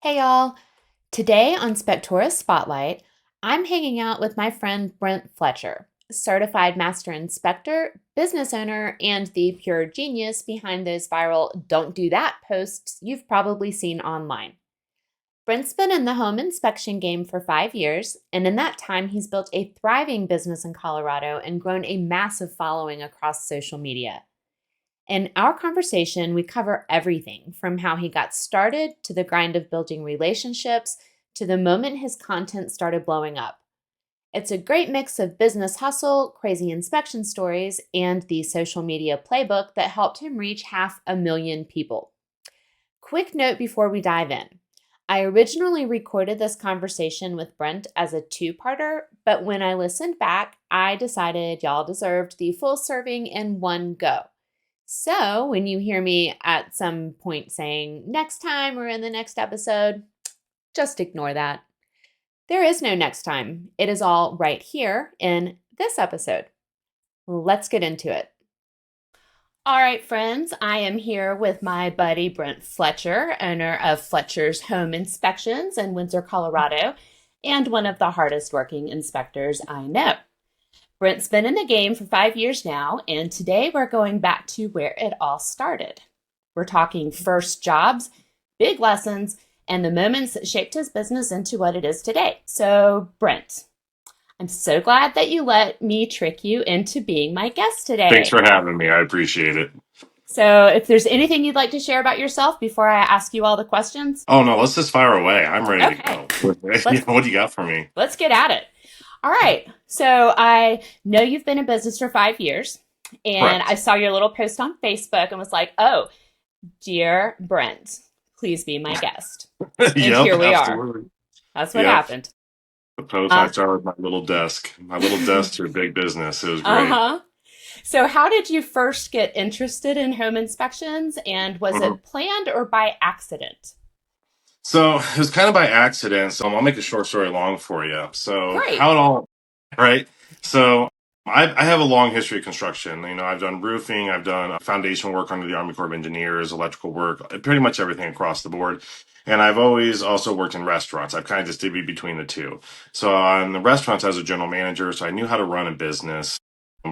Hey y'all. Today on Spectora Spotlight, I'm hanging out with my friend Brent Fletcher, certified master inspector, business owner, and the pure genius behind those viral "Don't Do That" posts you've probably seen online. Brent's been in the home inspection game for 5 years, and in that time, he's built a thriving business in Colorado and grown a massive following across social media. In our conversation, we cover everything from how he got started to the grind of building relationships to the moment his content started blowing up. It's a great mix of business hustle, crazy inspection stories, and the social media playbook that helped him reach 500,000 people. Quick note before we dive in. I originally recorded this conversation with Brent as a two-parter, but when I listened back, I decided y'all deserved the full serving in one go. So when you hear me at some point saying next time or in the next episode, just ignore that. There is no next time. It is all right here in this episode. Let's get into it. All right, friends, I am here with my buddy Brent Fletcher, owner of Fletcher's Home Inspections in Windsor, Colorado, and one of the hardest working inspectors I know. Brent's been in the game for 5 years now, and today we're going back to where it all started. We're talking first jobs, big lessons, and the moments that shaped his business into what it is today. So, Brent, I'm so glad that you let me trick you into being my guest Thanks today. for having me. I appreciate it. So, if there's anything you'd like to share about yourself before I ask you all the questions, Oh no, let's just fire away. I'm ready to okay, go. Yeah, let's what do you got for me? let's get at it. All right. So I know you've been in business for 5 years, and I Correct. saw your little post on Facebook and was like, oh, dear Brent, please be my guest. And Yep, here we are. absolutely. That's what Yep. happened. The post I Uh, started with my little desk. My little desk to a big business. It was great. uh-huh. So how did you first get interested in home inspections, and was Mhm. it planned or by accident? So it was kind of by accident. So I'll make a short story long for you. So Great. how it all right. So I have a long history of construction. I've done roofing, I've done foundation work under the Army Corps of Engineers, electrical work, pretty much everything across the board. And I've always also worked in restaurants. I've kind of just divvied between the two. So on the restaurants, I was a general manager, so I knew how to run a business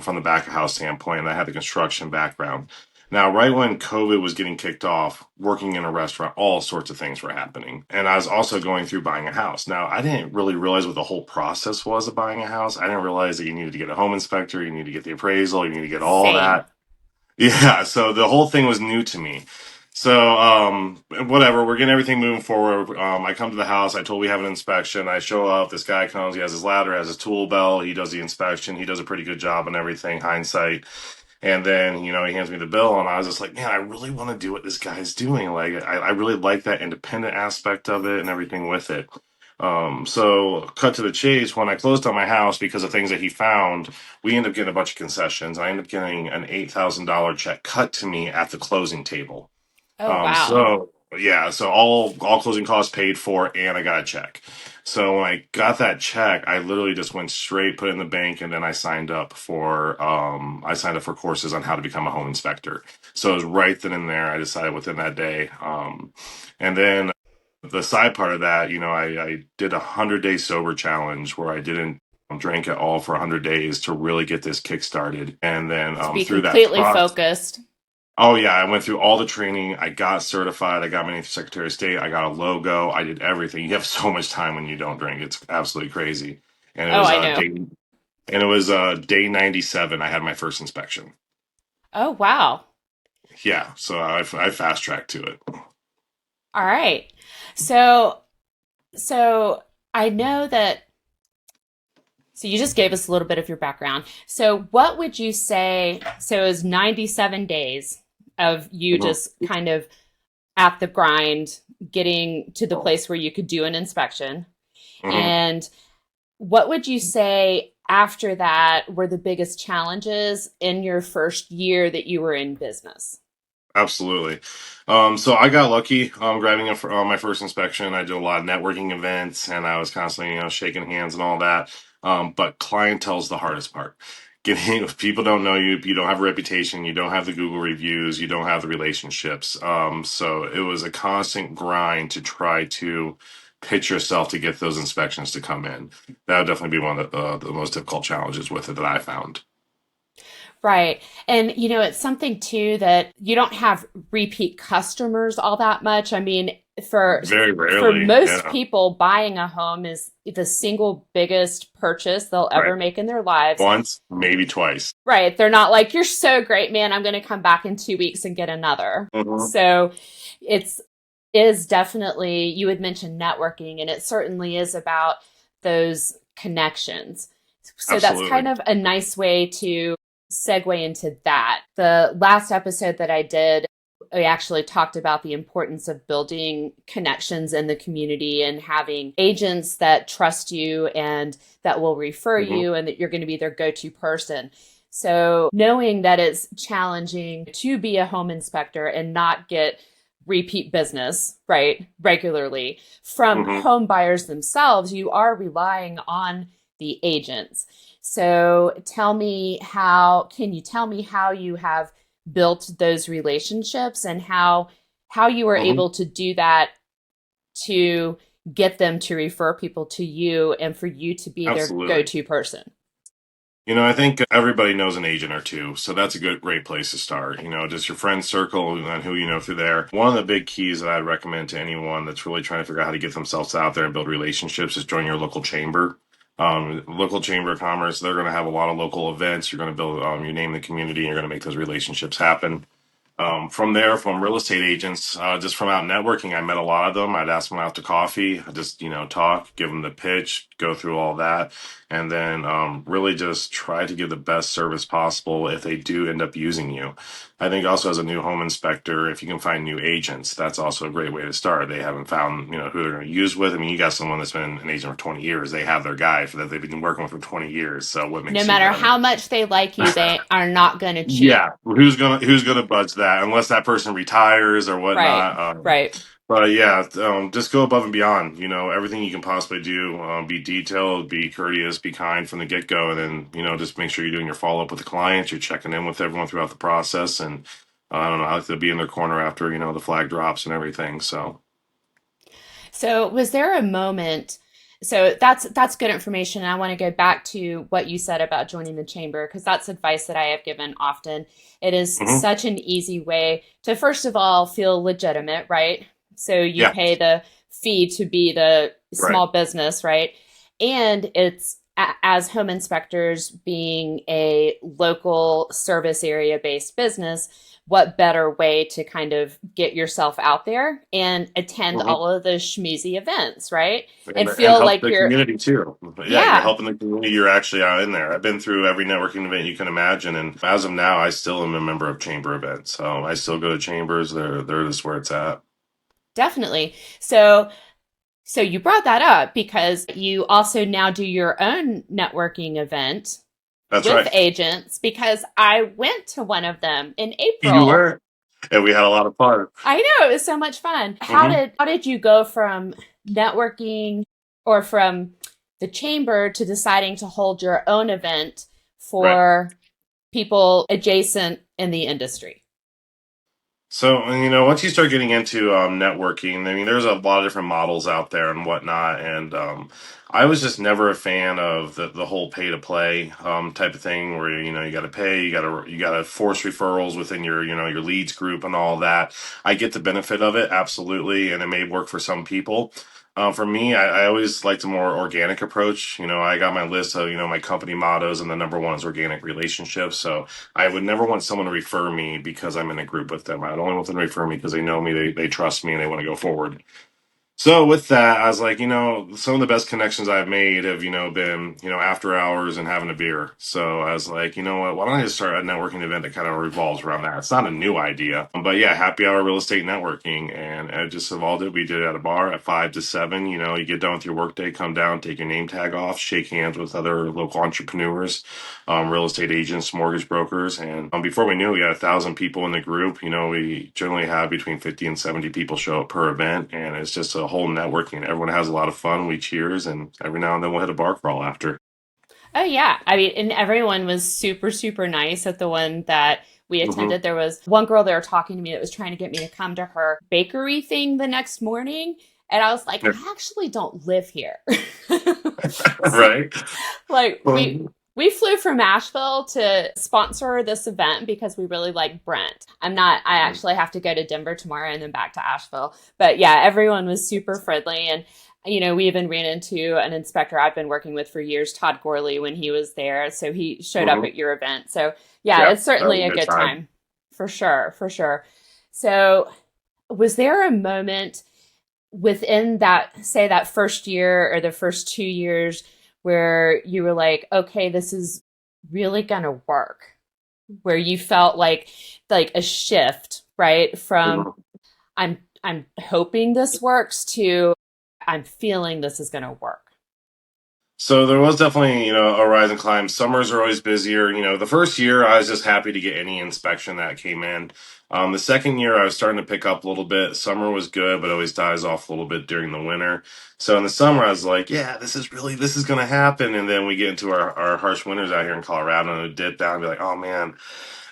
from the back of house standpoint, and I had the construction background. Now, right when COVID was getting kicked off, working in a restaurant, all sorts of things were happening. And I was also going through buying a house. Now, I didn't really realize what the whole process was of buying a house. I didn't realize that you needed to get a home inspector, you need to get the appraisal, you need to get all Same. that. Yeah, so the whole thing was new to me. So, whatever, we're getting everything moving forward. I come to the house, I told we have an inspection. I show up, this guy comes, he has his ladder, has his tool belt, he does the inspection, he does a pretty good job on everything, hindsight. And then, he hands me the bill, and I was just like, man, I really want to do what this guy's doing. Like, I really like that independent aspect of it and everything with it. So cut to the chase, when I closed on my house because of things that he found, we ended up getting a bunch of concessions. I ended up getting an $8,000 check cut to me at the closing table. Oh, Um, wow. so yeah, so all closing costs paid for, and I got a check. So when I got that check, I literally just went straight, put it in the bank, and then I signed up for courses on how to become a home inspector. So it was right then and there. I decided within that day. And then the side part of that, I did 100-day sober challenge where I didn't drink at all for 100 days to really get this kick started. And then To be through that completely process. focused. Oh yeah, I went through all the training. I got certified. I got my Secretary of State. I got a logo. I did everything. You have so much time when you don't drink. It's absolutely crazy. And it Oh, was I know. day 97. I had my first inspection. Oh, wow. Yeah, so I fast tracked to it. All right. So So I know that, so you just gave us a little bit of your background. So what would you say? So it was 97 days of you Mhm. just kind of at the grind, getting to the place where you could do an inspection. Mhm. And what would you say after that were the biggest challenges in your first year that you were in business? Absolutely. So I got lucky grabbing it for my first inspection. I did a lot of networking events, and I was constantly, shaking hands and all that. But clientele's the hardest part. getting people don't know you, you don't have a reputation, you don't have the Google reviews, you don't have the relationships. So it was a constant grind to try to pitch yourself to get those inspections to come in. That would definitely be one of the most difficult challenges with it that I found. Right. And it's something too that you don't have repeat customers all that much. I mean, for Very for rarely, most yeah, people, buying a home is the single biggest purchase they'll right. ever make in their lives. Once, maybe twice. Right. They're not like, you're so great, man. I'm going to come back in 2 weeks and get another. Hmm. So it's is definitely, you had mentioned networking, and it certainly is about those connections. So that's kind Absolutely. of a nice way to segue into that. The last episode that I did, I actually talked about the importance of building connections in the community and having agents that trust you and that will refer Hmm. you and that you're going to be their go to person. So, knowing that it's challenging to be a home inspector and not get repeat business, right, regularly from Hmm. home buyers themselves, you are relying on the agents. So can you tell me how you have built those relationships and how you were Hmm. able to do that to get them to refer people to you and for you to be their Absolutely. go-to person? I think everybody knows an agent or two, so that's a great place to start. Just your friend circle and who you know through there. One of the big keys that I'd recommend to anyone that's really trying to figure out how to get themselves out there and build relationships is join your local chamber. Local chamber of commerce, they're going to have a lot of local events. You're going to build your name in the community, and you're going to make those relationships happen. From there, from real estate agents, just from out networking, I met a lot of them. I'd ask them out to coffee, I'd just, talk, give them the pitch, go through all that, and then really just try to give the best service possible if they do end up using you. I think also as a new home inspector, if you can find new agents, that's also a great way to start. They haven't found, who they're going to use with. I mean, you got someone that's been an agent for 20 years. They have their guy for that they've been working with for 20 years. So what No makes you matter better? how much they like you, they are not going to cheat. Yeah, who's gonna budge that unless that person retires or Right. whatnot. Right. But yeah, just go above and beyond. Everything you can possibly do. Be detailed, be courteous, be kind from the get go, and then just make sure you're doing your follow up with the clients. You're checking in with everyone throughout the process, and I don't know, I like to be in their corner after the flag drops and everything. So. So, was there a moment? So that's good information. I want to go back to what you said about joining the chamber because that's advice that I have given often. It is Hmm. such an easy way to first of all feel legitimate, right? So you Yeah, pay the fee to be the right. small business, right? And it's as home inspectors being a local service area based business, what better way to kind of get yourself out there and attend Hmm. all of those schmoozy events, right? And, And and feel help like the you're, community too. But yeah, you're yeah, helping the community. You're actually out in there. I've been through every networking event you can imagine, and as of now, I still am a member of chamber events. So I still go to chambers. They're just where it's at. definitely. So you brought that up because you also now do your own networking event That's with right. agents because I went to one of them in You April. were, and we had a lot of fun. I know it was so much fun. Hmm. How did you go from networking or from the chamber to deciding to hold your own event Right. for people adjacent in the industry? So, once you start getting into networking, I mean, there's a lot of different models out there and whatnot. And I was just never a fan of the whole pay to play type of thing where, you got to pay, you got to force referrals within your leads group and all that. I get the benefit of it, absolutely. And it may work for some people. For me, I always liked a more organic approach. I got my list of, my company mottos, and the number one is organic relationships. So, I would never want someone to refer me because I'm in a group with them. I'd only want them to refer me because they know me, they trust me, and they want to go forward. So with that, I was like, some of the best connections I've made have, been, after hours and having a beer. So I was like, you know what, why don't I just start a networking event that kind of revolves around that? It's not a new idea, but yeah, happy hour real estate networking. And it just evolved it. We did it at a bar at 5 to 7. You get done with your workday, come down, take your name tag off, shake hands with other local entrepreneurs, real estate agents, mortgage brokers. And before we knew it, we had 1,000 people in the group. We generally have between 50 and 70 people show up per event. And it's just a whole networking. Everyone has a lot of fun. We cheers. And every now and then we'll hit a bar crawl after. Oh yeah. I mean, and everyone was super, super nice at the one that we Hmm. attended. There was one girl there talking to me that was trying to get me to come to her bakery thing the next morning. And I was like, I actually don't live here. Right. Like Well, we flew from Asheville to sponsor this event because we really like Brent. I actually have to go to Denver tomorrow and then back to Asheville. But yeah, everyone was super friendly. And we even ran into an inspector I've been working with for years, Todd Gorley, when he was there. So he showed up mhm. at your event. So yeah, Yeah, it's that was certainly a a good good time. time. For sure, for sure. So was there a moment within that, say, that first year or the first 2 years where you were like, okay, this is really gonna work, where you felt like a shift, right, from Mhm. I'm hoping this works to I'm feeling this is gonna work? So there was definitely, a rise and climb. Summers are always busier. The first year I was just happy to get any inspection that came in. The second year I was starting to pick up a little bit. Summer was good, but always dies off a little bit during the winter. So in the summer I was like, yeah, this is gonna happen. And then we get into our harsh winters out here in Colorado and it would dip down and be like, oh man,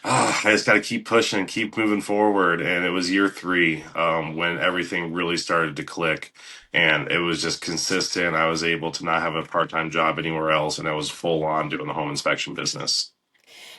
I just got to keep pushing, keep moving forward. And it was year three when everything really started to click, and it was just consistent. I was able to not have a part-time job anywhere else, and I was full on doing the home inspection business.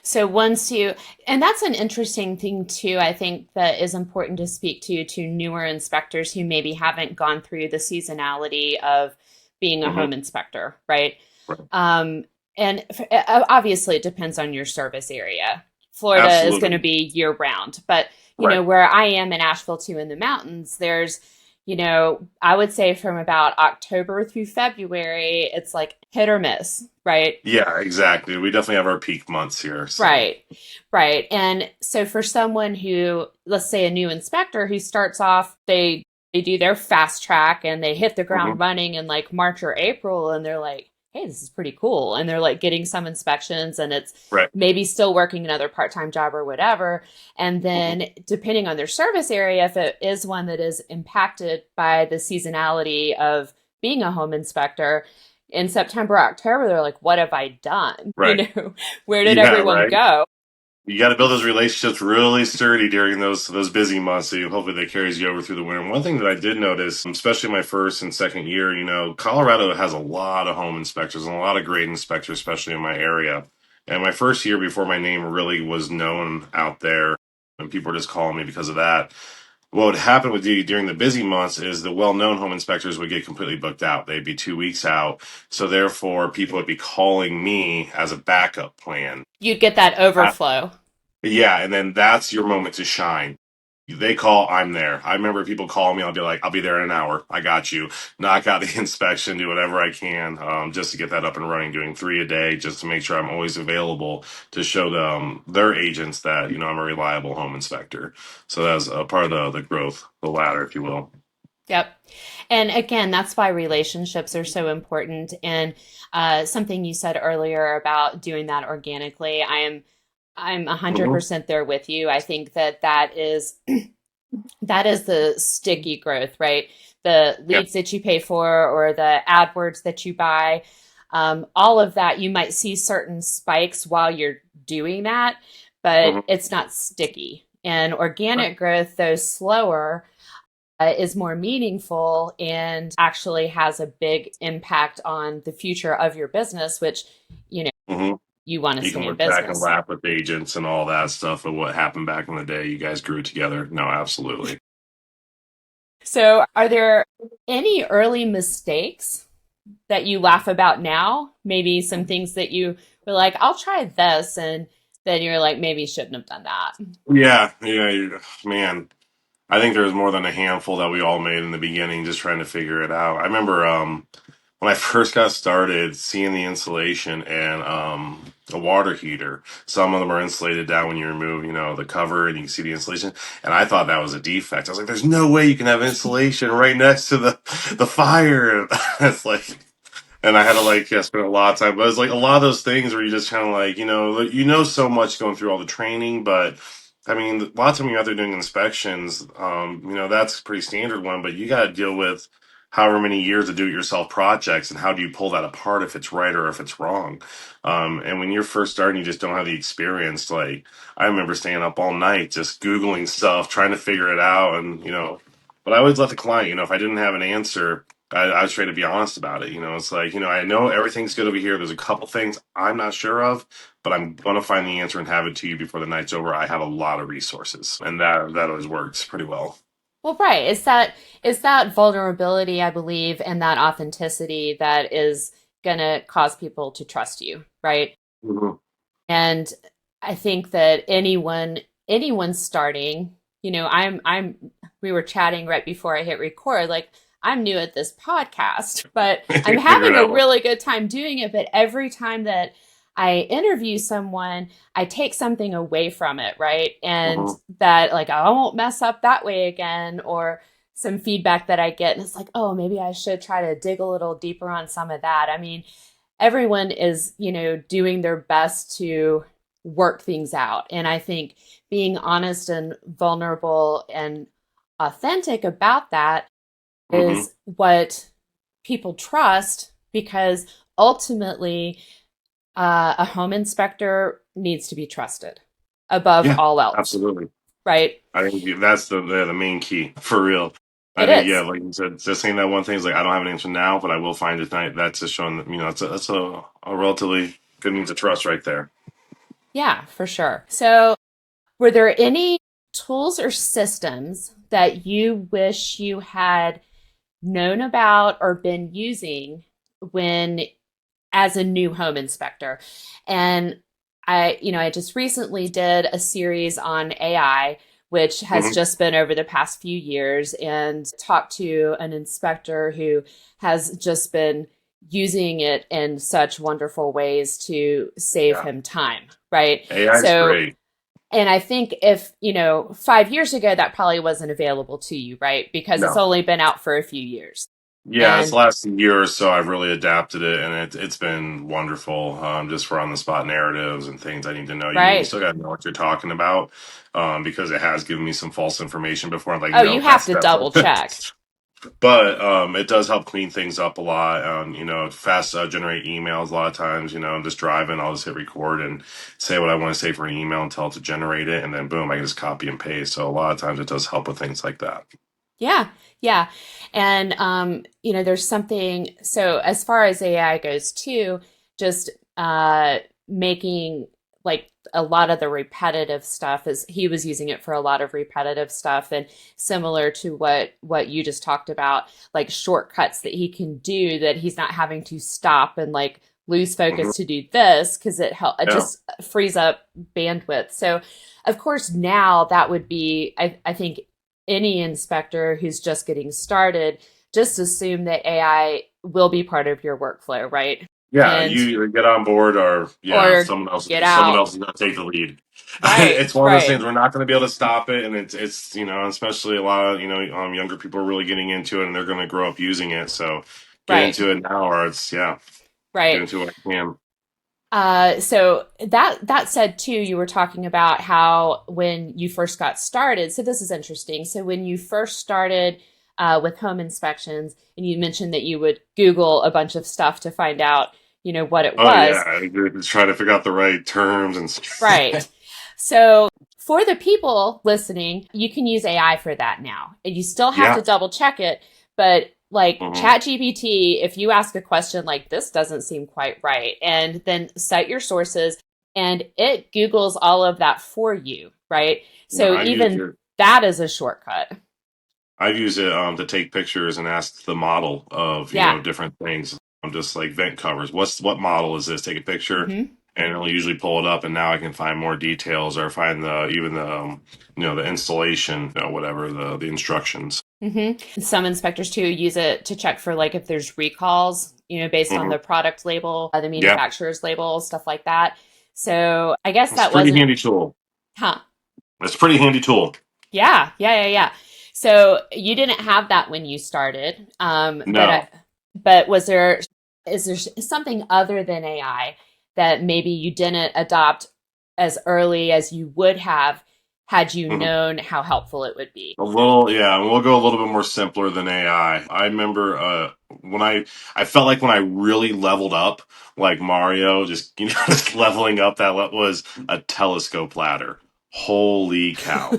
So once you, and that's an interesting thing too, I think that is important to speak to newer inspectors who maybe haven't gone through the seasonality of being a Hmm. home inspector, right? Right. Um, and obviously, it depends on your service area. Florida is going to Absolutely. be year round, but Right. where I am in Asheville too, in the mountains, there's, I would say from about October through February, it's like hit or miss, right? Yeah, exactly. We definitely have our peak months here. So. Right, right. And so for someone who, let's say a new inspector who starts off, they do their fast track and they hit the ground Hmm. running in like March or April and they're like, "Hey, this is pretty cool." And they're like getting some inspections and it's Right. maybe still working another part-time job or whatever. And Hmm. then depending on their service area, if it is one that is impacted by the seasonality of being a home inspector, in September, October, they're like, "What have I done?" Right. Where did Yeah. everyone Right. go? You got to build those relationships really sturdy during those busy months. So hopefully that carries you over through the winter. One thing that I did notice, especially my first and second year, Colorado has a lot of home inspectors and a lot of great inspectors, especially in my area. And my first year before my name really was known out there, and people were just calling me because of that. What would happen with you during the busy months is the well-known home inspectors would get completely booked out. They'd be 2 weeks out. So therefore, people would be calling me as a backup plan. You'd get that overflow. Yeah, and then that's your moment to shine. They call, I'm there. I remember people call me, I'll be like, I'll be there in an hour. I got you. Knock out the inspection, do whatever I can just to get that up and running, doing three a day, just to make sure I'm always available to show them their agents that, I'm a reliable home inspector. So that's a part of the growth, the ladder, if you will. Yep. And again, that's why relationships are so important. And something you said earlier about doing that organically, I'm Hmm. 100% there with you. I think that is that is the sticky growth, right? The Yeah. leads that you pay for or the AdWords that you buy, all of that, you might see certain spikes while you're doing that, but Hmm. it's not sticky. And Right. organic growth, though slower, is more meaningful and actually has a big impact on the future of your business, which, you know, Hmm. you want to You can stay in look back and business. laugh with agents and all that stuff of what happened back in the day. You guys grew together. No, absolutely. So, are there any early mistakes that you laugh about now? Maybe some things that you were like, I'll try this. And then you're like, maybe shouldn't have done that. Yeah, yeah, man. I think there was more than a handful that we all made in the beginning, just trying to figure it out. I remember when I first got started, seeing the insulation and a water heater. Some of them are insulated down when you remove, the cover, and you can see the insulation. And I thought that was a defect. I was like, "There's no way you can have insulation right next to the fire." It's like, and I had to like spend a lot of time. But it's like a lot of those things where you just kind of like so much going through all the training, but I mean, a lot of time you're out there doing inspections. That's a pretty standard one, but you got to deal with. however many years of do-it-yourself projects, and how do you pull that apart if it's right or if it's wrong? And when you're first starting, you just don't have the experience. Like I remember staying up all night just Googling stuff, trying to figure it out, and but I always let the client, if I didn't have an answer, I was trying to be honest about it. It's like, I know everything's good over here. There's a couple things I'm not sure of, but I'm gonna find the answer and have it to you before the night's over. I have a lot of resources, and that always works pretty well. Well, right. It's that vulnerability, I believe, and that authenticity that is gonna cause people to trust you, right? Hmm. And I think that anyone starting, we were chatting right before I hit record, like I'm new at this podcast, but I'm Figure it having a out. really good time doing it. But every time that I interview someone, I take something away from it, right? And Hmm. that like I won't mess up that way again, or some feedback that I get, and it's like, oh, maybe I should try to dig a little deeper on some of that. I mean, everyone is, doing their best to work things out. And I think being honest and vulnerable and authentic about that Hmm. is what people trust, because ultimately, a home inspector needs to be trusted above Yeah, all else, absolutely. right? I think that's the main key for real. I It think, yeah, is. like you said, just saying that one thing is like I don't have an answer now, but I will find it tonight. That's just showing that that's a relatively good means of trust right there. Yeah, for sure. So, were there any tools or systems that you wish you had known about or been using when as a new home inspector? And I just recently did a series on AI, which has Hmm. just been over the past few years, and talked to an inspector who has just been using it in such wonderful ways to save Yeah, him time, right? AI is So, great. and I think if, 5 years ago, that probably wasn't available to you, right? Because it's No. only been out for a few years. Yeah, this And last year or so, I've really adapted it, and it's been wonderful. Just for on the spot narratives and things I need to know. You right. still got to know what you're talking about, because it has given me some false information before. I'm like, Oh, you nope, have that's to definitely. double check. But it does help clean things up a lot. Fast generate emails a lot of times. I'm just driving, I'll just hit record and say what I want to say for an email and tell it to generate it, and then boom, I can just copy and paste. So a lot of times it does help with things like that. Yeah, yeah. And there's something, so as far as AI goes too, just making like a lot of the repetitive stuff, is he was using it for a lot of repetitive stuff, and similar to what you just talked about, like shortcuts that he can do, that he's not having to stop and like lose Hmm. focus to do this, because it Yeah. just frees up bandwidth. So of course now that would be, I think any inspector who's just getting started, just assume that AI will be part of your workflow, right? Yeah, And you either get on board or yeah, or someone else get someone out. else is gonna take the lead. Right, It's one of those right, things we're not gonna be able to stop it, and it's especially a lot of younger people are really getting into it, and they're gonna grow up using it. So get right, into it now, or it's yeah, get right. into it when I can. So that said too, you were talking about how when you first got started. So this is interesting. So when you first started with home inspections, and you mentioned that you would Google a bunch of stuff to find out, what it Oh yeah, was. just trying to figure out the right terms and Right. So for the people listening, you can use AI for that now. And you still have yeah. to double check it, but like Hmm. ChatGPT, if you ask a question like this doesn't seem quite right, and then cite your sources, and it Googles all of that for you, right? Yeah, So even that is a shortcut. I've used it to take pictures and ask the model of Yeah. different things. I'm just like vent covers. What model is this? Take a picture, Hmm. and it'll usually pull it up. And now I can find more details or find the installation, whatever the instructions. Hmm. Some inspectors too use it to check for like if there's recalls, based on Hmm. the product label, the Yeah, manufacturer's label, stuff like that. So I guess it's a that pretty wasn't, handy tool. huh? It's a pretty handy tool. Yeah, yeah, yeah, yeah. So you didn't have that when you started, No. but is there something other than AI that maybe you didn't adopt as early as you would have had you Mhm. known how helpful it would be. A little, yeah, and we'll go a little bit more simpler than AI. I remember when I felt like when I really leveled up, like Mario, just just leveling up. Was a telescope ladder. Holy cow!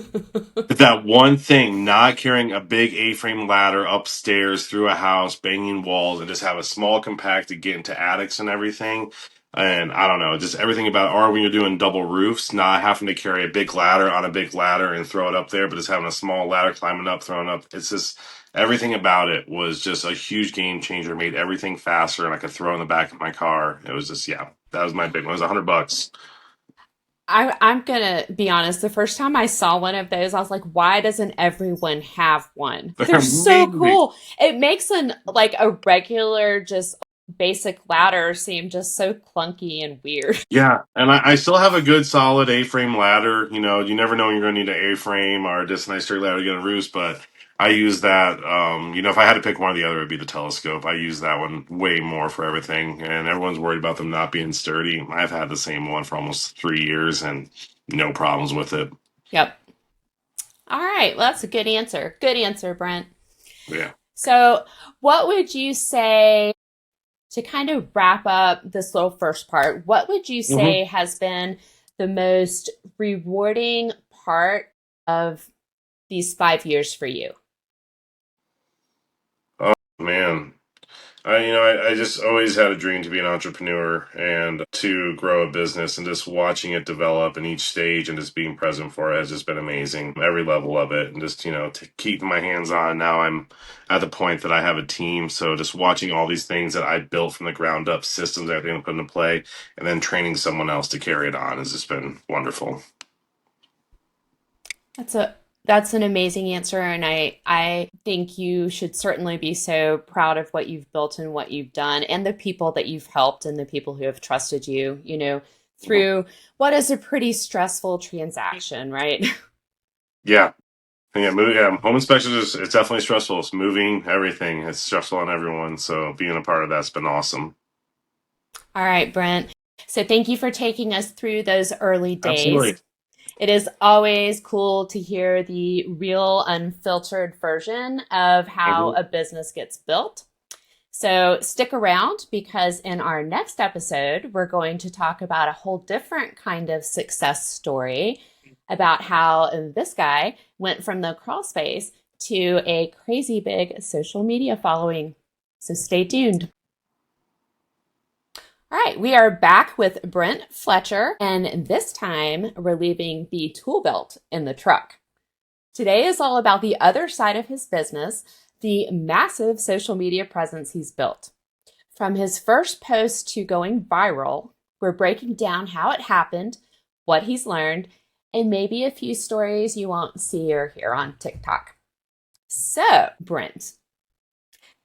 But that one thing, not carrying a big A-frame ladder upstairs through a house, banging walls, and just have a small compact to get into attics and everything. And I don't know, just everything about, or when you're doing double roofs, not having to carry a big ladder on a big ladder and throw it up there, but just having a small ladder climbing up, throwing up. It's just everything about it was just a huge game changer. Made everything faster, and I could throw in the back of my car. It was just, yeah, that was my big one. It was $100. I'm gonna be honest. The first time I saw one of those, I was like, "Why doesn't everyone have one? They're They're so amazing. cool." It makes an like a regular, just basic ladder seem just so clunky and weird. Yeah, and I still have a good solid A-frame ladder. You never know when you're going to need an A-frame or just a nice straight ladder to get a roost, but I use that. If I had to pick one or the other, it'd be the telescope. I use that one way more for everything, and everyone's worried about them not being sturdy. I've had the same one for almost 3 years and no problems with it. Yep. All right. Well, that's a good answer. Good answer, Brent. Yeah. So, what would you say to kind of wrap up this little first part? What would you hmm say has been the most rewarding part of these 5 years for you? Oh man. I just always had a dream to be an entrepreneur and to grow a business, and just watching it develop in each stage and just being present for it has just been amazing. Every level of it, and just, to keep my hands on. Now I'm at the point that I have a team. So just watching all these things that I built from the ground up, systems, everything I put into play, and then training someone else to carry it on has just been wonderful. That's a that's an amazing answer, and I think you should certainly be so proud of what you've built and what you've done, and the people that you've helped, and the people who have trusted you, Mhm. through what is a pretty stressful transaction, right? Yeah. Yeah, home inspections it's definitely stressful. It's moving, everything. It's stressful on everyone. So being a part of that's been awesome. All right, Brent. So thank you for taking us through those early days. Absolutely. It is always cool to hear the real, unfiltered version of how Mhm. a business gets built. So stick around because in our next episode, we're going to talk about a whole different kind of success story about how this guy went from the crawl space to a crazy big social media following. So stay tuned. All right, we are back with Brent Fletcher, and this time we're leaving the tool belt in the truck. Today is all about the other side of his business, the massive social media presence he's built. From his first post to going viral, we're breaking down how it happened, what he's learned, and maybe a few stories you won't see or hear on TikTok. So, Brent,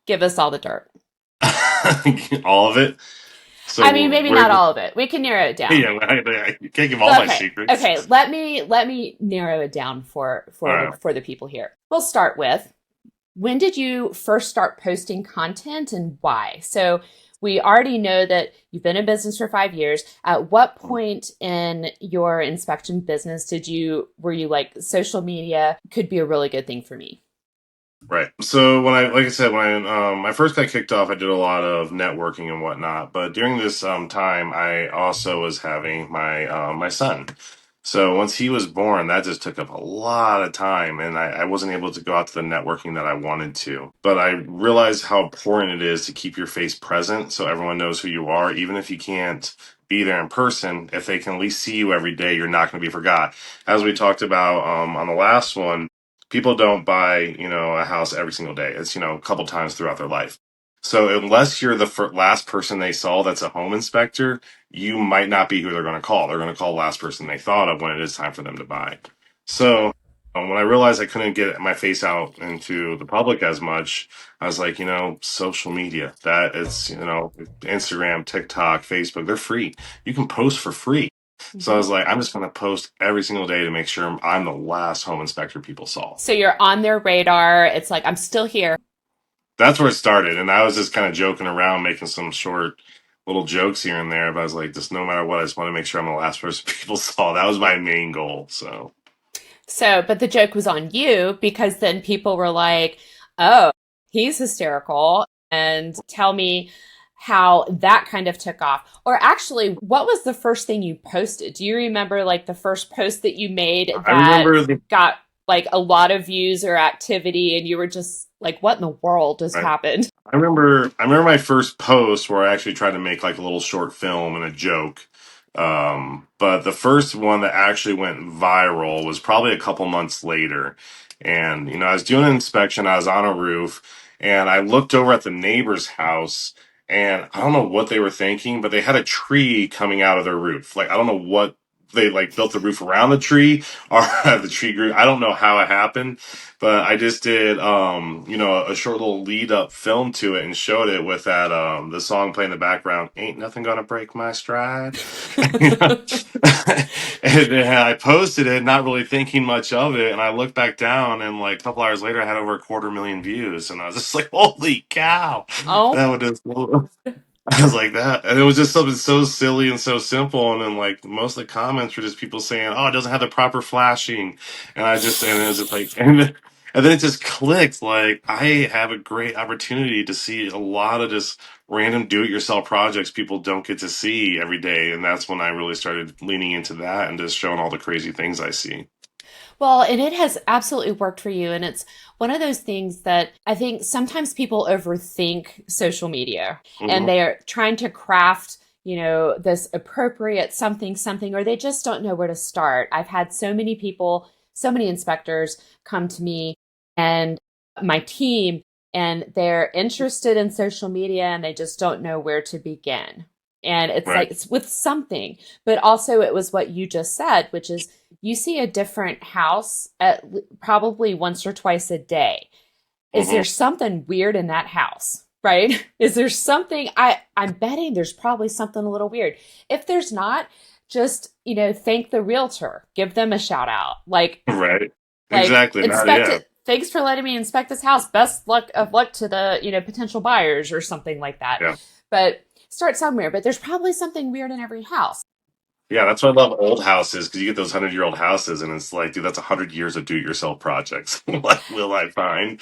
give us all the dirt. All of it. I So mean, maybe where? not all of it. We can narrow it down. Yeah, you can't give all my Okay, secrets. okay. Let me narrow it down for All for the right. for the people here. We'll start with, when did you first start posting content and why? So we already know that you've been in business for 5 years. At what point in your inspection business were you like, social media could be a really good thing for me? Right. So like I said, when I first got kicked off, I did a lot of networking and whatnot. But during this time, I also was having my son. So once he was born, that just took up a lot of time, and I wasn't able to go out to the networking that I wanted to. But I realized how important it is to keep your face present so everyone knows who you are, even if you can't be there in person. If they can at least see you every day, you're not going to be forgot. As we talked about on the last one, people don't buy a house every single day. It's a couple times throughout their life. So unless you're the last person they saw that's a home inspector, you might not be who they're going to call. They're going to call the last person they thought of when it is time for them to buy. So when I realized I couldn't get my face out into the public as much, I was like, social media, that it's, Instagram, TikTok, Facebook, they're free. You can post for free. So I Mhm. was like, I'm just going to post every single day to make sure I'm the last home inspector people saw. So you're on their radar. It's like, I'm still here. That's where it started. And I was just kind of joking around, making some short little jokes here and there. But I was like, just no matter what, I just want to make sure I'm the last person people saw. That was my main goal. So, So, but the joke was on you because then people were like, oh, he's hysterical. And tell me how that kind of took off. Or actually, what was the first thing you posted? Do you remember like the first post that you made I that remember the got like a lot of views or activity and you were just like, what in the world just right. happened? I remember my first post where I actually tried to make like a little short film and a joke. But the first one that actually went viral was probably a couple months later. And, I was doing an inspection, I was on a roof, and I looked over at the neighbor's house, and I don't know what they were thinking, but they had a tree coming out of their roof. Like, I don't know what they like built the roof around the tree or the tree grew. I don't know how it happened, but I just did a short little lead up film to it and showed it with that the song playing in the background, Ain't Nothing Gonna Break My Stride. You know? And then I posted it, not really thinking much of it, and I looked back down and like a couple hours later I had over 250,000 views, and I was just like, holy cow. Oh, That would just I was like that, and it was just something so silly and so simple. And then like most of the comments were just people saying, "Oh, it doesn't have the proper flashing," and it was just like, and then it just clicked. Like I have a great opportunity to see a lot of just random do-it-yourself projects people don't get to see every day, and that's when I really started leaning into that and just showing all the crazy things I see. well, and it has absolutely worked for you. And it's one of those things that I think sometimes people overthink social media and Hmm. they are trying to craft, this appropriate something, or they just don't know where to start. I've had so many people, so many inspectors come to me and my team, and they're interested in social media and they just don't know where to begin. And it's Right. like it's with something, but also it was what you just said, which is you see a different house probably once or twice a day. Is there Hmm. something weird in that house? Right? Is there something I'm betting there's probably something a little weird. If there's not, just, thank the realtor. Give them a shout out. Right. Like Exactly. Not inspect yeah. it. Thanks for letting me inspect this house. Best luck to the, potential buyers or something like that. Yeah. But start somewhere, but there's probably something weird in every house. Yeah, that's why I love old houses because you get those 100-year-old houses, and it's like, dude, that's 100 years of do-it-yourself projects. What will I find?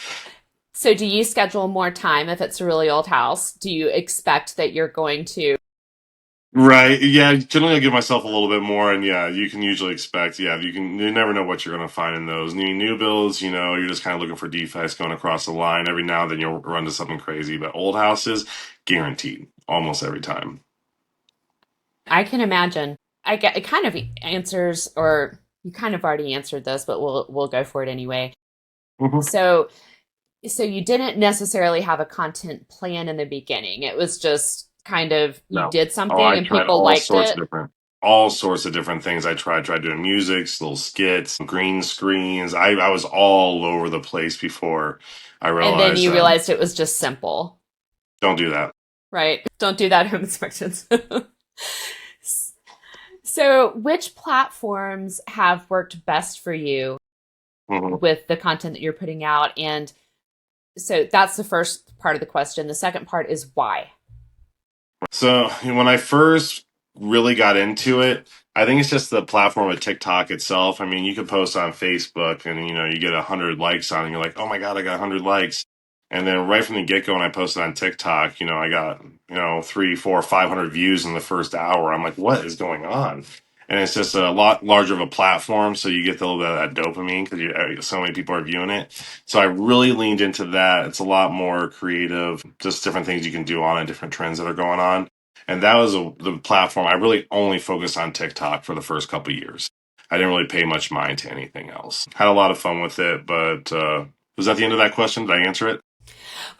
So do you schedule more time if it's a really old house? Do you expect that you're going to? Right? Yeah, generally I give myself a little bit more, and yeah, you can usually expect. Yeah, you never know what you're going to find in those new builds. You're just kind of looking for defects going across the line. Every now and then you'll run to something crazy, but old houses, guaranteed, almost every time. I can imagine. I get it kind of answers, or you kind of already answered this, but we'll go for it anyway. Hmm. So so you didn't necessarily have a content plan in the beginning. It was just kind of you No. did Oh, something I and tried people liked it, all sorts of different things. I tried doing music, little skits, green screens. I was all over the place before I and then realized you realized it was just simple, don't do that. right? Don't do that home inspections. So, which platforms have worked best for you Mhm. with the content that you're putting out? And so that's the first part of the question. The second part is why. So when I first really got into it, I think it's just the platform of TikTok itself. I mean, you could post on Facebook and you get 100 likes on it, and you're like, oh my God, I got 100 likes. And then right from the get go, when I posted on TikTok, I got, three, four, 500 views in the first hour. I'm like, what is going on? And it's just a lot larger of a platform. So you get a little bit of that dopamine because so many people are viewing it. So I really leaned into that. It's a lot more creative, just different things you can do on it, different trends that are going on. And that was the platform. I really only focused on TikTok for the first couple of years. I didn't really pay much mind to anything else. Had a lot of fun with it, but was that the end of that question? Did I answer it?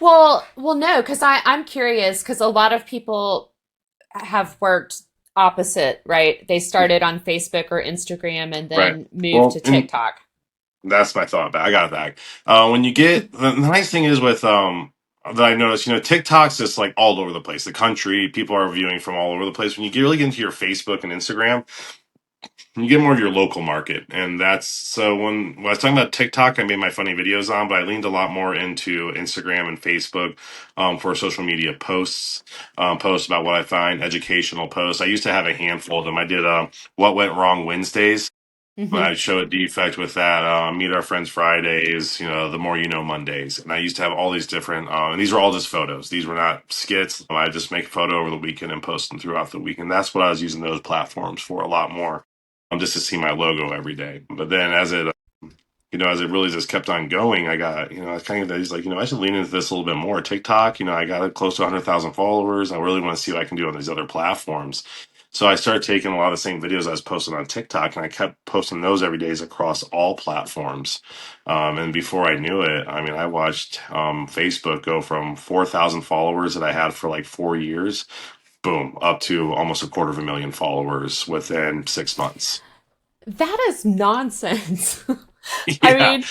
Well, no, because I'm curious because a lot of people have worked opposite, right? They started on Facebook or Instagram and Right. then moved Well, to and TikTok. that's my thought. Back. I got it back. When you get the nice thing is with that I noticed, TikTok's just like all over the place. The country, people are viewing from all over the place. When you really get into your Facebook and Instagram, you get more of your local market. And that's so when I was talking about TikTok, I made my funny videos on, but I leaned a lot more into Instagram and Facebook for social media posts, posts about what I find, educational posts. I used to have a handful of them. I did what went wrong Wednesdays. Hmm. I show a defect with that. Meet our friends Fridays, the more you know Mondays. And I used to have all these different, and these were all just photos. These were not skits. I just make a photo over the weekend and post them throughout the week. And that's what I was using those platforms for a lot more, just to see my logo every day. But then as it really just kept on going, I got, I kind of, he's like, I should lean into this a little bit more. TikTok, I got close to 100,000 followers. I really want to see what I can do on these other platforms. So I started taking a lot of the same videos I was posting on TikTok, and I kept posting those every day across all platforms. And before I knew it, I mean, I watched Facebook go from 4,000 followers that I had for like 4 years, boom, up to almost a quarter of a million followers within 6 months. That is nonsense. I Yeah, mean,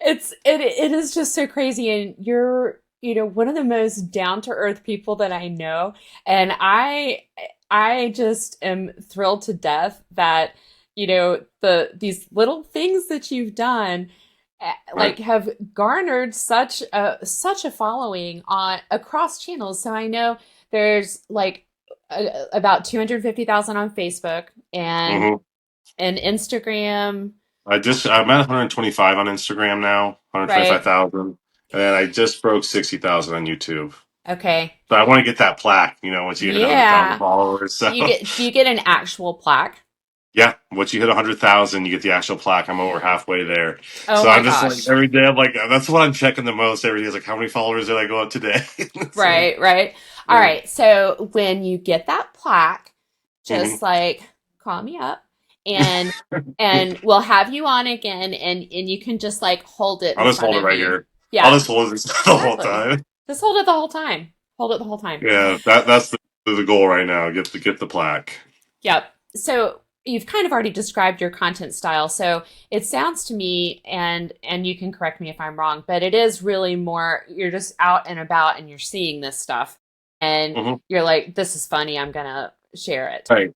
it is just so crazy, and you're one of the most down to earth people that I know, and I just am thrilled to death that these little things that you've done right. like have garnered such a following on across channels. So I know there's like about 250,000 on Facebook Mhm. and Instagram, I'm at 125 on Instagram now, right? 125,000, and then I just broke 60,000 on YouTube. Okay. So I want to get that plaque, once you hit 100,000 Yeah. followers. So Do you get an actual plaque? yeah, once you hit 100,000, you get the actual plaque. I'm over halfway there. Oh So my I'm just like gosh. every day, I'm like, that's what I'm checking the most every day. Is like, how many followers did I go up today? So Right, right. All yeah. right. So when you get that plaque, Mhm. just like call me up and we'll have you on again and you can just like hold it I'll in just front hold it of right you. here. I'll Yeah, just hold it the whole exactly. time. Just hold it the whole time. Hold it the whole time. Yeah, that's the goal right now. Get the plaque. Yep. So you've kind of already described your content style. So it sounds to me, and you can correct me if I'm wrong, but it is really more you're just out and about and you're seeing this stuff and Hmm. you're like, this is funny, I'm gonna share it. Right.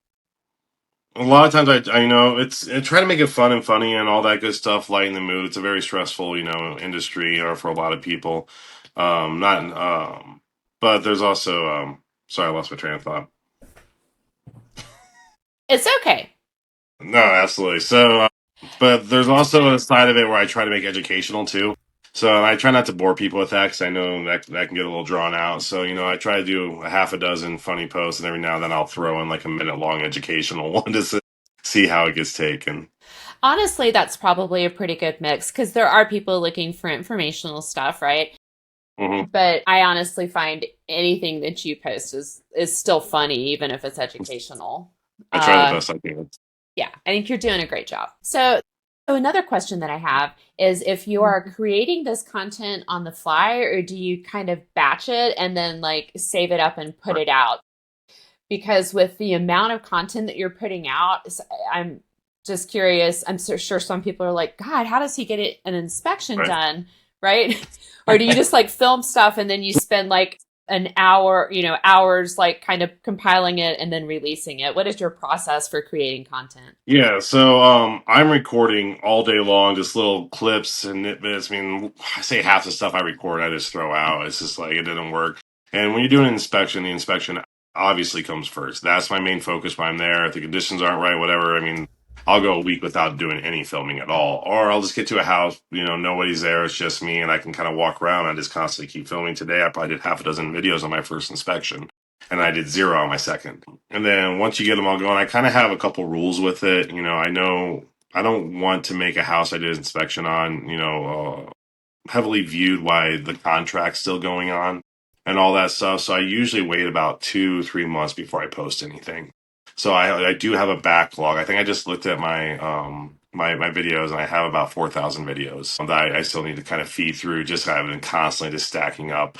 A lot of times I know I try to make it fun and funny and all that good stuff, lighten the mood. It's a very stressful, industry or for a lot of people. Not but there's also sorry, I lost my train of thought. It's okay. No, absolutely. So but there's also a side of it where I try to make educational too. So I try not to bore people with that because I know that can get a little drawn out. So I try to do a half a dozen funny posts, and every now and then I'll throw in like a minute long educational one to see how it gets taken. Honestly, that's probably a pretty good mix because there are people looking for informational stuff, right? Hmm. But I honestly find anything that you post is still funny, even if it's educational. I try the Uh, best I can. yeah, I think you're doing a great job. So another question that I have is if you are creating this content on the fly, or do you kind of batch it and then like save it up and put Right. it out? Because with the amount of content that you're putting out, I'm just curious. I'm so sure some people are like, God, how does he get an inspection Right. done? Right? Or do you just like film stuff and then you spend like an hour, hours like kind of compiling it and then releasing it? What is your process for creating content? Yeah, so I'm recording all day long, just little clips and nitbits. I mean, I say half the stuff I record, I just throw out. It's just like it didn't work. And when you do an inspection, the inspection obviously comes first. That's my main focus when I'm there. If the conditions aren't right, whatever, I mean, I'll go a week without doing any filming at all. Or I'll just get to a house, nobody's there, it's just me, and I can kind of walk around. I just constantly keep filming. Today, I probably did half a dozen videos on my first inspection, and I did zero on my second. And then once you get them all going, I kind of have a couple rules with it. I know I don't want to make a house I did inspection on, heavily viewed while the contract's still going on and all that stuff. So I usually wait about 2, 3 months before I post anything. So I do have a backlog. I think I just looked at my videos, and I have about 4,000 videos that I still need to kind of feed through. Just I have been constantly just stacking up.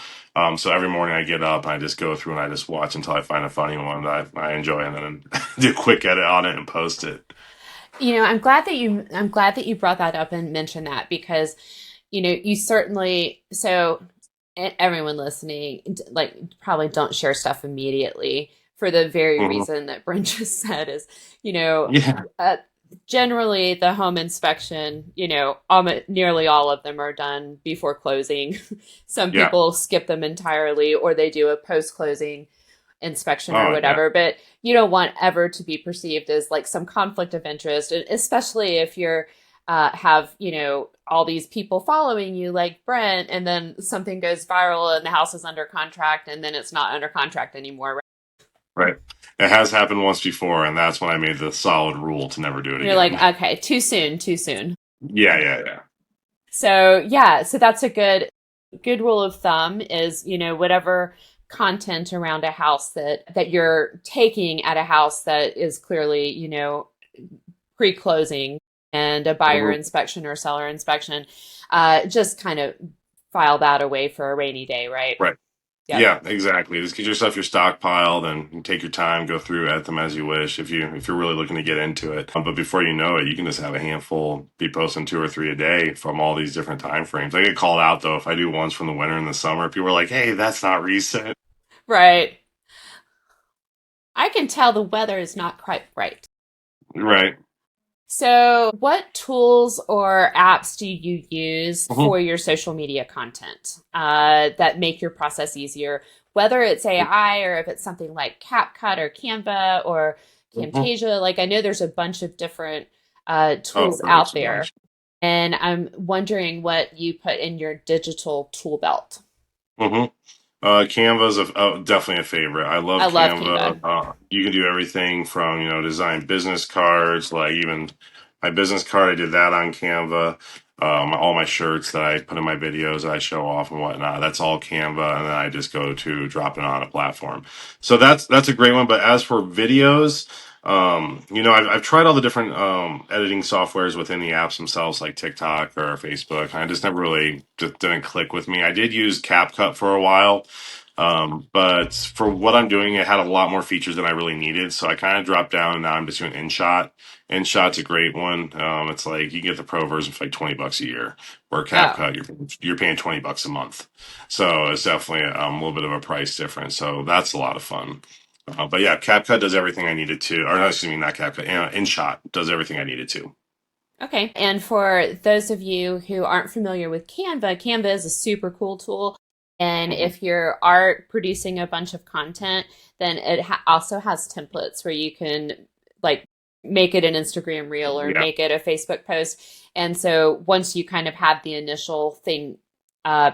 So every morning I get up and I just go through and I just watch until I find a funny one that I enjoy, and then do a quick edit on it and post it. I'm glad that you brought that up and mentioned that because you certainly everyone listening like probably don't share stuff immediately for the very Hmm. reason that Brent just said is you know Yeah, uh, generally the home inspection nearly all of them are done before closing. Some yeah, people skip them entirely or they do a post closing inspection or Oh yeah. whatever, but you don't want ever to be perceived as like some conflict of interest, especially if you're have, all these people following you like Brent, and then something goes viral and the house is under contract and then it's not under contract anymore. Right? Right. It has happened once before, and that's when I made the solid rule to never do it You're like, again. okay, too soon, too soon. Yeah, yeah, yeah. So yeah, so that's a good rule of thumb is, whatever content around a house that you're taking at a house that is clearly, pre-closing and a buyer Mhm. inspection or seller inspection, just kind of file that away for a rainy day, right? Right. Yep. Yeah, exactly. Just get yourself your stockpile, then you take your time, go through, edit them as you wish. If you're really looking to get into it, but before you know it, you can just have a handful, be posting 2 or 3 a day from all these different time frames. I get called out though if I do ones from the winter and the summer. People are like, "Hey, that's not recent." Right. I can tell the weather is not quite right. Right. So, what tools or apps do you use Mhm. for your social media content that make your process easier? Whether it's AI or if it's something like CapCut or Canva or Mhm. Camtasia, like I know there's a bunch of different Oh, tools there's out a there, bunch. and I'm wondering what you put in your digital tool belt. Mhm. Canva's definitely a favorite. I love I love Canva. Canva. You can do everything from, design business cards, like even my business card, I did that on Canva. All my shirts that I put in my videos that I show off and whatnot, that's all Canva, and then I just go to drop it on a platform. So that's a great one. But as for videos, I've tried all the different editing softwares within the apps themselves, like TikTok or Facebook. I just never really just didn't click with me. I did use CapCut for a while, but for what I'm doing, it had a lot more features than I really needed. So I kind of dropped down, and now I'm just doing InShot. InShot's a great one. It's like you can get the pro version for like $20 a year, where Oh, CapCut you're paying $20 a month. So it's definitely a little bit of a price difference. So that's a lot of fun. But yeah, CapCut does everything I needed to, or no, excuse me, not CapCut. InShot does everything I needed to. okay. And for those of you who aren't familiar with Canva, Canva is a super cool tool. And Hmm. if you are producing a bunch of content, then it also has templates where you can like make it an Instagram reel or Yeah. make it a Facebook post. And so once you kind of have the initial thing,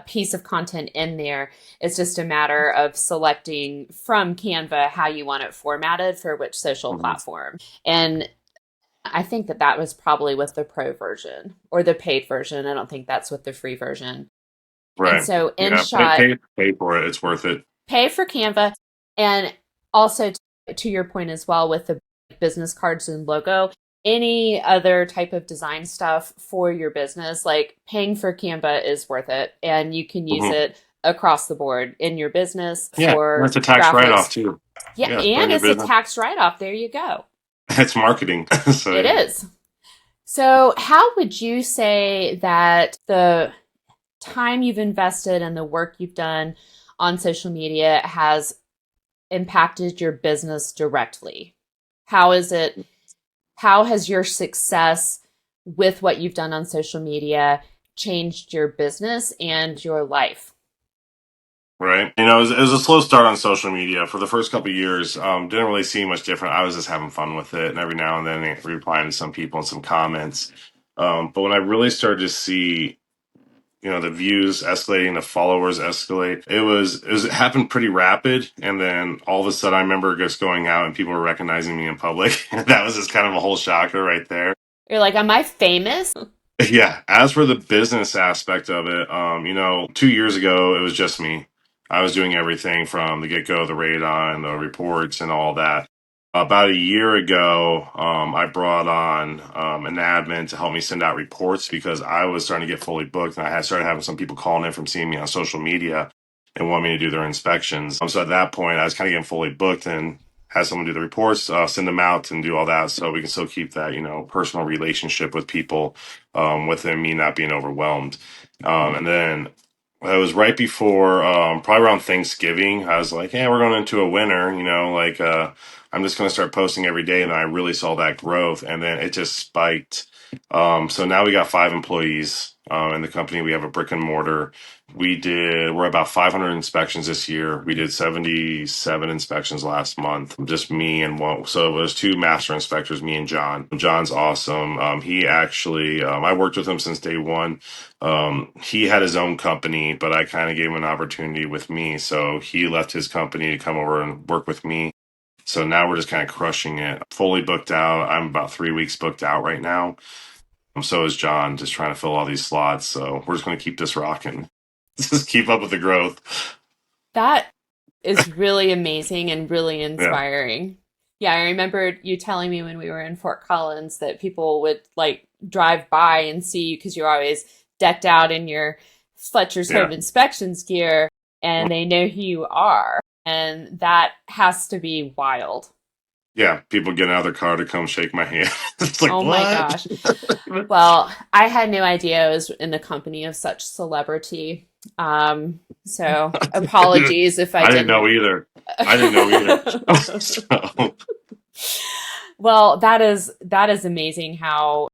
piece of content in there, it's just a matter of selecting from Canva how you want it formatted for which social Hmm. platform. And I think that was probably with the pro version or the paid version. I don't think that's with the free version. And Right. so Yeah. Pay, InShot, pay, pay for it. It's worth it. pay for Canva, and also to your point as well with the business cards and logo, any other type of design stuff for your business, like paying for Canva is worth it, and you can use Hmm. it across the board in your business Yeah. That's for a tax write off graphics. too. Yeah, Yeah. Put in and your it's a business. tax write-off. There you go. It's marketing. So It yeah. is. So, how would you say that the time you've invested and the work you've done on social media has impacted your business directly? How is it, how has your success with what you've done on social media changed your business and your life? Right. It was a slow start on social media for the first couple of years. Didn't really see much different. I was just having fun with it, and every now and then replying to some people and some comments. But when I really started to see, the views escalating, the followers escalate, it happened pretty rapid. And then all of a sudden, I remember just going out and people were recognizing me in public. That was just kind of a whole shocker right there. You're like, am I famous? Yeah. As for the business aspect of it, 2 years ago, it was just me. I was doing everything from the get go, the radar and the reports and all that. About a year ago, I brought on an admin to help me send out reports because I was starting to get fully booked, and I had started having some people calling in from seeing me on social media and want me to do their inspections. So at that point, I was kind of getting fully booked and had someone do the reports, send them out, and do all that, so we can still keep that personal relationship with people, within me not being overwhelmed. And then it was right before, probably around Thanksgiving. I was like, "Yeah, we're going into a winter, like I'm just going to start posting every day." And I really saw that growth, and then it just spiked. So now we got 5 employees. in the company. We have a brick and mortar. We're about 500 inspections this year. We did 77 inspections last month. Just me and one. So it was two master inspectors, me and John. John's awesome. He actually, I worked with him since day one. He had his own company, but I kind of gave him an opportunity with me. So he left his company to come over and work with me. So now we're just kind of crushing it. Fully booked out. I'm about 3 weeks booked out right now. So is John, just trying to fill all these slots. So we're just going to keep this rocking. Just keep up with the growth. That is really amazing and really Yeah. inspiring. Yeah, I remember you telling me when we were in Fort Collins that people would like drive by and see you because you're always decked out in your Fletcher's Yeah. Home Inspections gear and they know who you are. And that has to be wild. Yeah. People getting out of their car to come shake my hand. It's like, Oh my what? gosh. Well, I had no idea I was in the company of such celebrity. So apologies if I I didn't know didn't. either. I didn't know either. So, Well, that is amazing how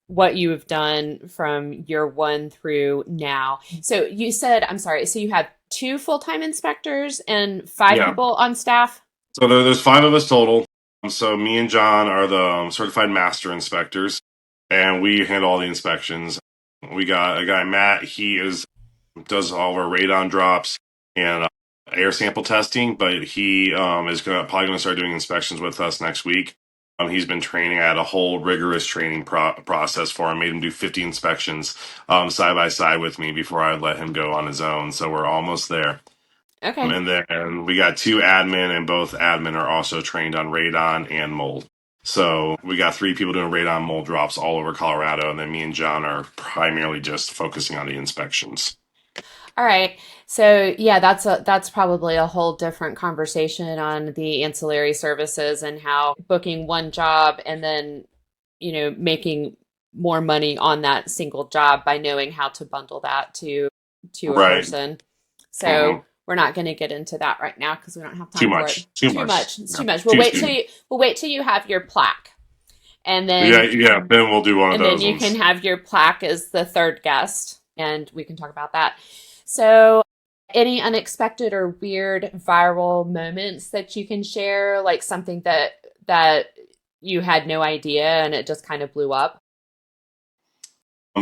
what you have done from year one through now. So you said, I'm sorry, so you have two full-time inspectors and five yeah. people on staff? So there's five of us total. So me and John are the certified master inspectors, and we handle all the inspections. We got a guy, Matt. He does all of our radon drops and air sample testing, but he is probably going to start doing inspections with us next week. He's been training. I had a whole rigorous training process for him. Made him do 50 inspections side by side with me before I let him go on his own. So we're almost there. Okay. And then we got two admin, and both admin are also trained on radon and mold. So we got three people doing radon mold drops all over Colorado, and then me and John are primarily just focusing on the inspections. All right. So yeah, that's probably a whole different conversation on the ancillary services and how booking one job and then, making more money on that single job by knowing how to bundle that to a Right. person. hmm So we're not going to get into that right now because we don't have Too time for it. much. Too Too much. much. It's Yeah. too much. Too soon. We'll wait till you have your plaque. And Yeah. then Yeah. Then we'll do one of and then those you can ones. have your plaque as the third guest, and we can talk about that. So, any unexpected or weird viral moments that you can share, like something that you had no idea and it just kind of blew up?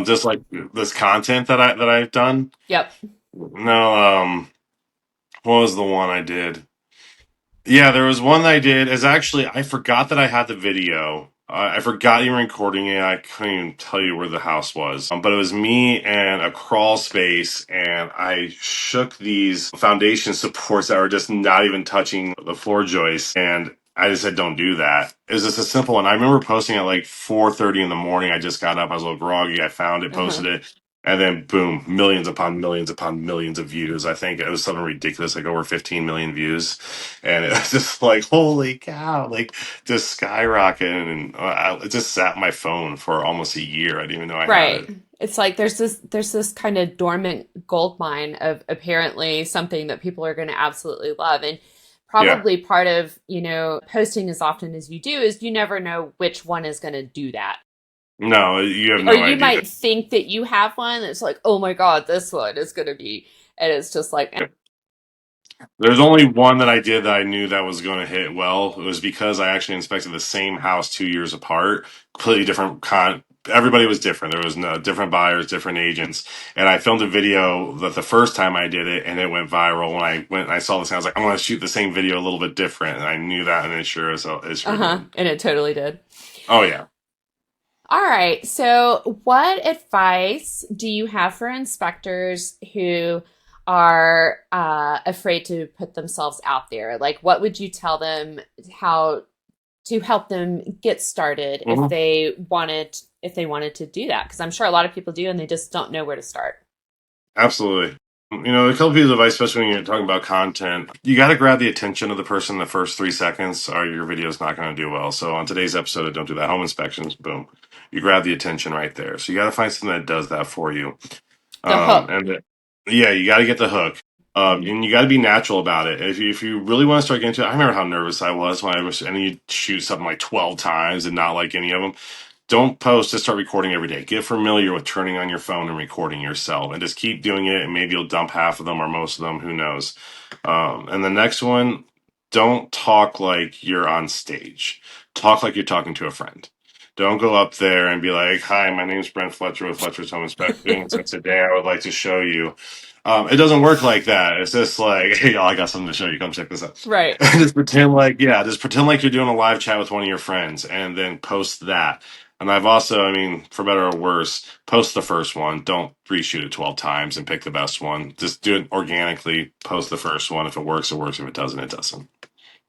Just like this content that I've done. Yep. No. What was the one I did? Yeah, there was one that I did. Is actually I forgot that I had the video. I forgot even recording it. I couldn't even tell you where the house was. But it was me and a crawl space, and I shook these foundation supports that were just not even touching the floor joists, and I just said, "Don't do that." It was just a simple one. I remember posting at like 4:30 in the morning. I just got up. I was a little groggy. I found it, Uh-huh. posted it. And then boom, millions upon millions upon millions of views. I think it was something ridiculous, like over 15 million views. And it was just like, holy cow, like just skyrocketing. And it just sat on my phone for almost a year. I didn't even know I had Right. it. It's like there's this kind of dormant gold mine of apparently something that people are going to absolutely love. And Yeah. probably part of, posting as often as you do is you never know which one is going to do that. No, you have Or no you idea. might think that you have one that's like, oh my God, this one is going to be, and it's just like, There's only one that I did that I knew that was going to hit well. It was because I actually inspected the same house 2 years apart, completely different everybody was different. There was no different buyers, different agents, and I filmed a video that the first time I did it, and it went viral. When I went and I saw this, I was like, I'm going to shoot the same video a little bit different, and I knew that, and it sure uh-huh, did. and it totally did. Oh yeah. All right. So, what advice do you have for inspectors who are afraid to put themselves out there? Like, what would you tell them how to help them get started Mhm. if they wanted to do that? Because I'm sure a lot of people do, and they just don't know where to start. Absolutely. A couple pieces of advice, especially when you're talking about content, you got to grab the attention of the person in the first 3 seconds, or your video is not going to do well. So on today's episode of Don't Do That Home Inspections, boom, you grab the attention right there. So you got to find something that does that for you. The hook. Yeah, you got to get the hook. And you got to be natural about it. If you really want to start getting into it, I remember how nervous I was when and you shoot something like 12 times and not like any of them. Don't post, just start recording every day. Get familiar with turning on your phone and recording yourself, and just keep doing it. And maybe you'll dump half of them or most of them. Who knows? And the next one, don't talk like you're on stage. Talk like you're talking to a friend. Don't go up there and be like, "Hi, my name's Brent Fletcher with Fletcher's Home Inspecting. So today I would like to show you." It doesn't work like that. It's just like, "Hey, y'all, I got something to show you. Come check this out." Right. Just pretend like you're doing a live chat with one of your friends, and then post that. And I've also, I mean, for better or worse, post the first one. Don't reshoot it 12 times and pick the best one. Just do it organically. Post the first one. If it works, it works. If it doesn't, it doesn't.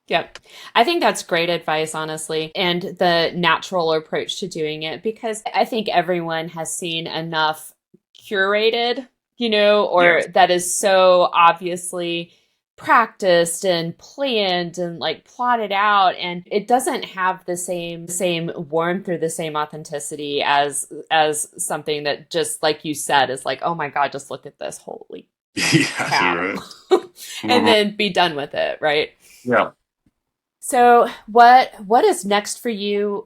Yep. I think that's great advice, honestly, and the natural approach to doing it because I think everyone has seen enough curated, Yeah. or that is so obviously practiced and planned and like plotted out, and it doesn't have the same warmth or the same authenticity as something that, just like you said, is like, oh my God, just look at this, holy Yeah, cow. you're right. And Hmm. then be done with it, right? Yeah. So, what is next for you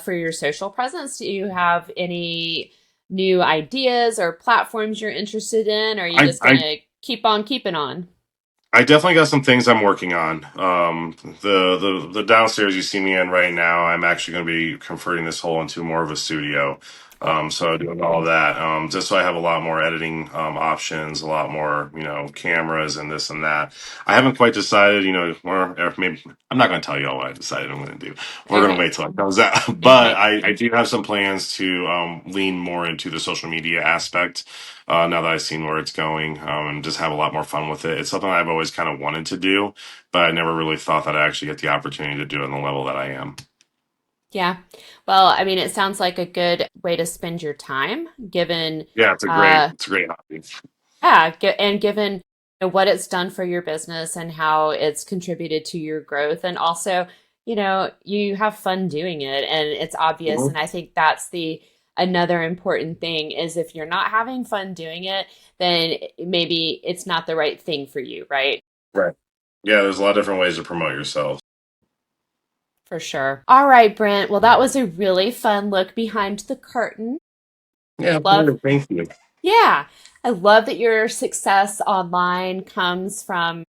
for your social presence? Do you have any new ideas or platforms you're interested in? Or are you I, just I gonna keep on keeping on? I definitely got some things I'm working on. The downstairs you see me in right now, I'm actually going to be converting this whole into more of a studio. So doing all of that, just so I have a lot more editing options, a lot more, cameras and this and that. I haven't quite decided, or maybe I'm not going to tell you all what I decided I'm going to do. We're going to Okay. wait till it comes out. But Okay. I do have some plans to lean more into the social media aspect now that I've seen where it's going, and just have a lot more fun with it. It's something I've always kind of wanted to do, but I never really thought that I actually get the opportunity to do it on the level that I am. Yeah. Well, I mean, it sounds like a good way to spend your time, given Yeah, uh it's a great hobby. yeah, and given what it's done for your business and how it's contributed to your growth, and also, you have fun doing it, and it's obvious. And Mhm. I think that's the another important thing is if you're not having fun doing it, then maybe it's not the right thing for you, right? Right. Yeah, there's a lot of different ways to promote yourself. For sure. All right, Brent. Well, that was a really fun look behind the curtain. Yeah, Love, absolutely. Thank you. yeah. I love that your success online comes from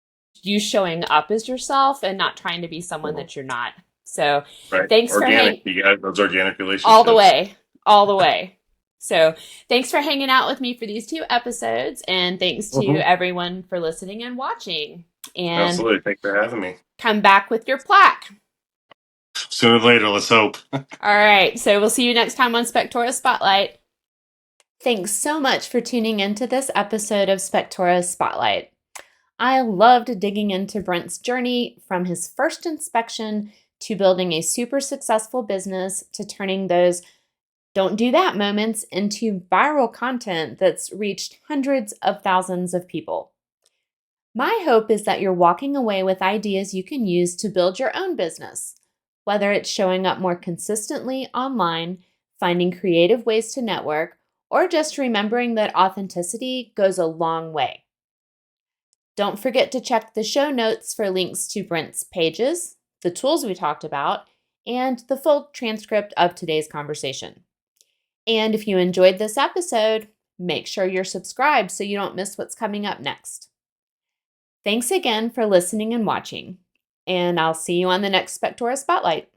you showing up as yourself and not trying to be someone Mhm. that you're not. So Right. thanks for Organic. hang You got those organic all the relationships. way, all the way. So thanks for hanging out with me for these 2 episodes, and thanks to Mhm. everyone for listening and watching. And Absolutely. Thanks for having me. come back with your plaque. Sooner or later, let's hope. All right. So we'll see you next time on Spectora Spotlight. Thanks so much for tuning into this episode of Spectora Spotlight. I loved digging into Brent's journey from his first inspection to building a super successful business to turning those don't do that moments into viral content that's reached hundreds of thousands of people. My hope is that you're walking away with ideas you can use to build your own business, whether it's showing up more consistently online, finding creative ways to network, or just remembering that authenticity goes a long way. Don't forget to check the show notes for links to Brent's pages, the tools we talked about, and the full transcript of today's conversation. And if you enjoyed this episode, make sure you're subscribed so you don't miss what's coming up next. Thanks again for listening and watching, and I'll see you on the next Spectora Spotlight.